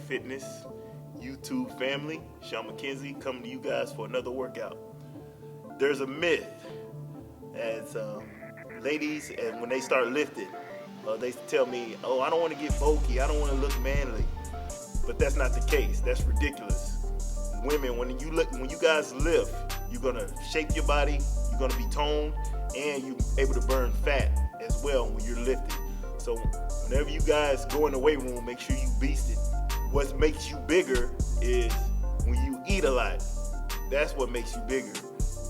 Fitness YouTube family. Sean McKenzie coming to you guys for another workout. There's a myth as ladies, and when they start lifting, they tell me, oh, I don't want to get bulky, I don't want to look manly. But that's not the case. That's ridiculous. Women, when you guys lift, you're gonna shape your body, you're gonna be toned, and you're able to burn fat as well when you're lifting. So whenever you guys go in the weight room, make sure you beast it. What makes you bigger is when you eat a lot. That's what makes you bigger.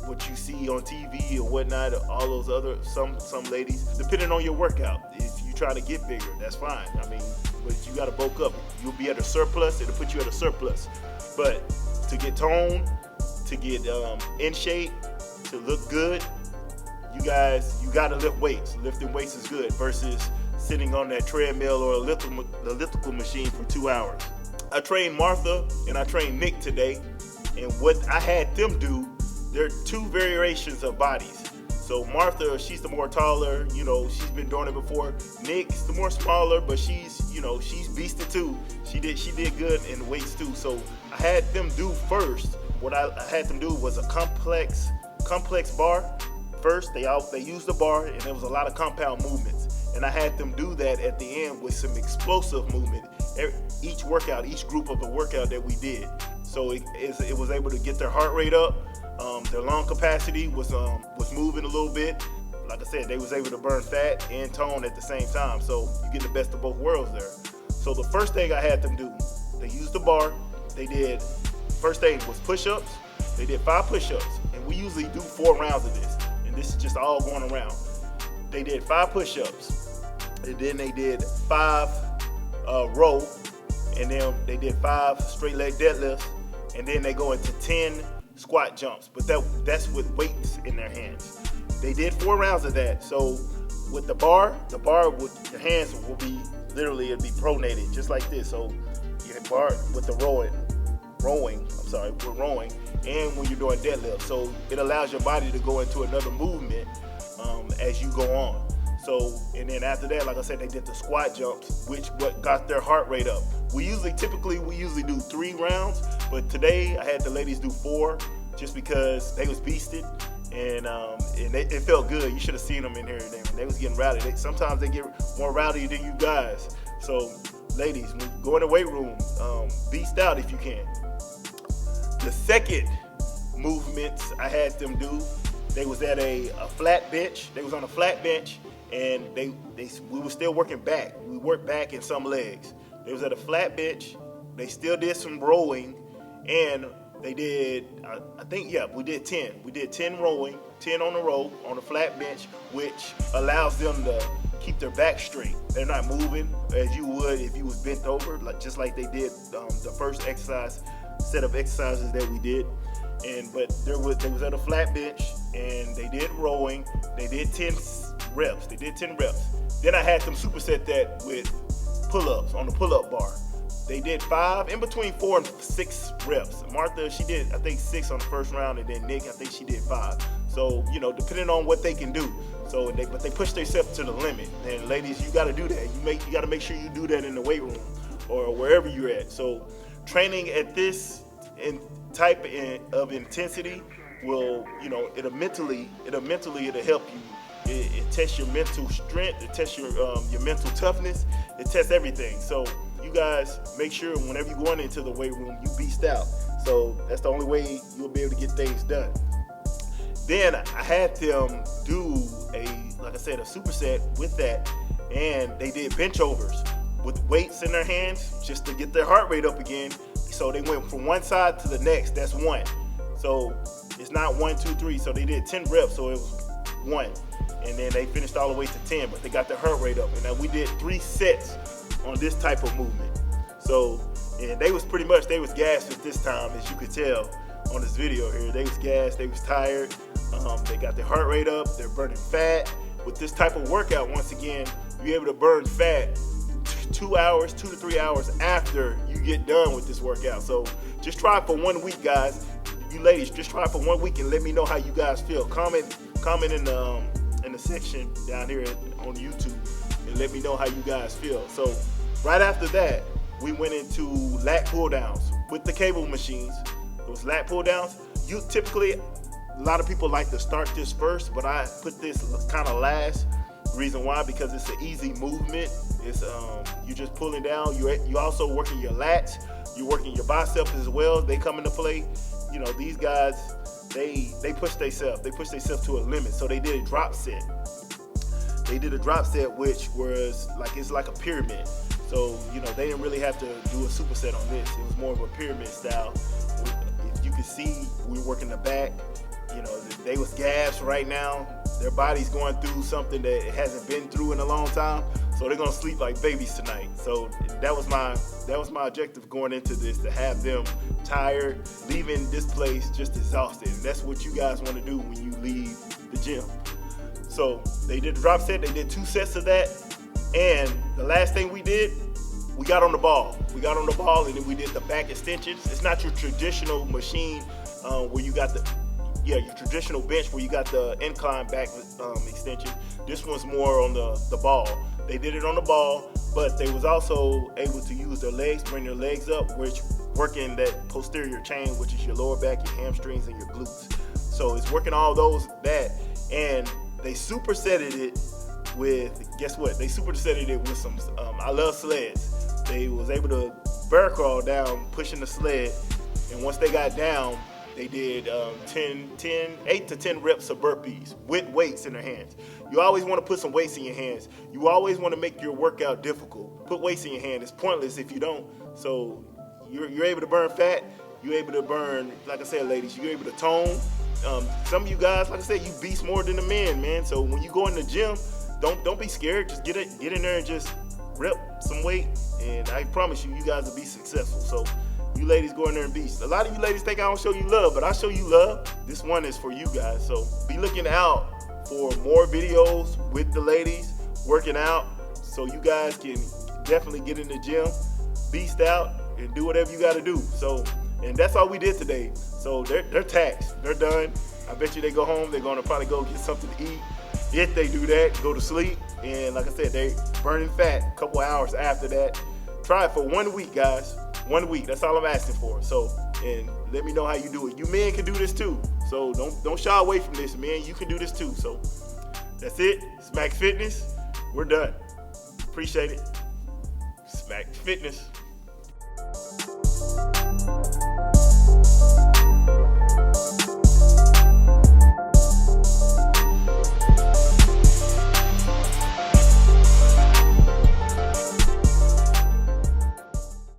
What you see on TV or whatnot, all those other, some ladies, depending on your workout, if you try to get bigger, that's fine. I mean, but you gotta bulk up. You'll be at a surplus, it'll put you at a surplus. But to get toned, to get in shape, to look good, you gotta lift weights. Lifting weights is good versus sitting on that treadmill or elliptical machine for 2 hours. I trained Martha and I trained Nick today, and what I had them do, there are two variations of bodies. So Martha, she's the more taller, she's been doing it before. Nick's the more smaller, but she's beasted too. She did good in weights too. So I had them do first. What I had them do was a complex bar. First, they used the bar, and there was a lot of compound movements. And I had them do that at the end with some explosive movement. Each group of the workout that we did. So it was able to get their heart rate up. Their lung capacity was moving a little bit. Like I said, they was able to burn fat and tone at the same time. So you get the best of both worlds there. So the first thing I had them do, they used the bar. First thing was push-ups. They did 5 push-ups, and we usually do 4 rounds of this. And this is just all going around. They did 5 push-ups, and then they did 5 row, and then they did 5 straight leg deadlifts, and then they go into 10 squat jumps, but that's with weights in their hands. They did 4 rounds of that. So with the bar with your hands will be literally, it'll be pronated just like this. So your bar with the rowing, and when you're doing deadlift. So it allows your body to go into another movement as you go on. So, and then after that, like I said, they did the squat jumps, which what got their heart rate up. We usually do 3 rounds, but today I had the ladies do 4 just because they was beasted, and it felt good. You should have seen them in here. They was getting rowdy. Sometimes they get more rowdy than you guys. So ladies, go in the weight room, beast out if you can. The second movements I had them do, they was at a flat bench. They was on a flat bench, and we were still working back. We worked back in some legs. They was at a flat bench. They still did some rowing, and they did, we did 10. We did 10 rowing, 10 on the row, on a flat bench, which allows them to keep their back straight. They're not moving as you would if you was bent over, just like they did the first set of exercises that we did. But they was at a flat bench, and they did rowing. They did 10 reps. Then I had them superset that with pull-ups on the pull-up bar. They did 5, in between 4 and 6 reps. Martha, she did, I think, 6 on the first round, and then Nick, I think she did 5. So, depending on what they can do. So, but they push themselves to the limit. And ladies, you got to do that. You got to make sure you do that in the weight room or wherever you're at. So, training at this type of intensity will, it'll mentally help you. It tests your mental strength. It tests your mental toughness. It tests everything. So you guys make sure whenever you're going into the weight room, you beast out. So that's the only way you'll be able to get things done. Then I had them do a superset with that, and they did bench overs with weights in their hands just to get their heart rate up again. So they went from one side to the next. That's 1. So it's not 1, 2, 3. So they did 10 reps. So it was 1. And then they finished all the way to 10, but they got their heart rate up. And then we did 3 sets on this type of movement. So, and they was gassed at this time, as you could tell on this video here. They was gassed, they was tired. They got their heart rate up, they're burning fat. With this type of workout, once again, you're able to burn fat 2 to 3 hours after you get done with this workout. So just try it for 1 week, guys. You ladies, just try it for 1 week and let me know how you guys feel. Comment in the section down here on YouTube and let me know how you guys feel. So right after that, we went into lat pull downs with the cable machines. Those lat pull downs, you typically, a lot of people like to start this first, but I put this kind of last. Reason why, because it's an easy movement. It's you're just pulling down. You also working your lats. You're working your biceps as well. They come into play. You know, these guys, they push themselves. They push themselves to a limit. So they did a drop set. They did a drop set, which was like, it's like a pyramid. So, you know, they didn't really have to do a superset on this. It was more of a pyramid style. If you can see, we're working the back. You know, they was gassed right now. Their body's going through something that it hasn't been through in a long time. So they're gonna sleep like babies tonight. So that was my objective going into this, to have them tired, leaving this place just exhausted. And that's what you guys want to do when you leave the gym. So they did the drop set. They did 2 sets of that. And the last thing we did, we got on the ball. We got on the ball, and then we did the back extensions. It's not your traditional machine where you got your traditional bench where you got the incline back extension. This one's more on the ball. They did it on the ball, but they was also able to use their legs, bring their legs up, which working that posterior chain, which is your lower back, your hamstrings, and your glutes. So it's working all that, and they supersetted it with, guess what? They supersetted it with some, I love sleds. They was able to bear crawl down, pushing the sled, and once they got down, they did 8 to 10 reps of burpees with weights in their hands. You always want to put some weights in your hands. You always want to make your workout difficult. Put weights in your hand. It's pointless if you don't. So you're able to burn fat. You're able to burn, like I said, ladies, you're able to tone. Some of you guys, like I said, you beast more than the men, man. So when you go in the gym, don't be scared. Just get in there and just rep some weight, and I promise you guys will be successful. So you ladies go in there and beast. A lot of you ladies think I don't show you love, but I show you love. This one is for you guys. So be looking out for more videos with the ladies working out, so you guys can definitely get in the gym, beast out, and do whatever you got to do. So, and that's all we did today. So they're taxed. They're done. I bet you they go home. They're going to probably go get something to eat. If they do that, go to sleep. And like I said, they burning fat a couple hours after that. Try it for 1 week, guys. 1 week. That's all I'm asking for. So, and let me know how you do it. You men can do this too. So don't shy away from this, man. You can do this too. So that's it. Smack Fitness. We're done. Appreciate it. Smack Fitness.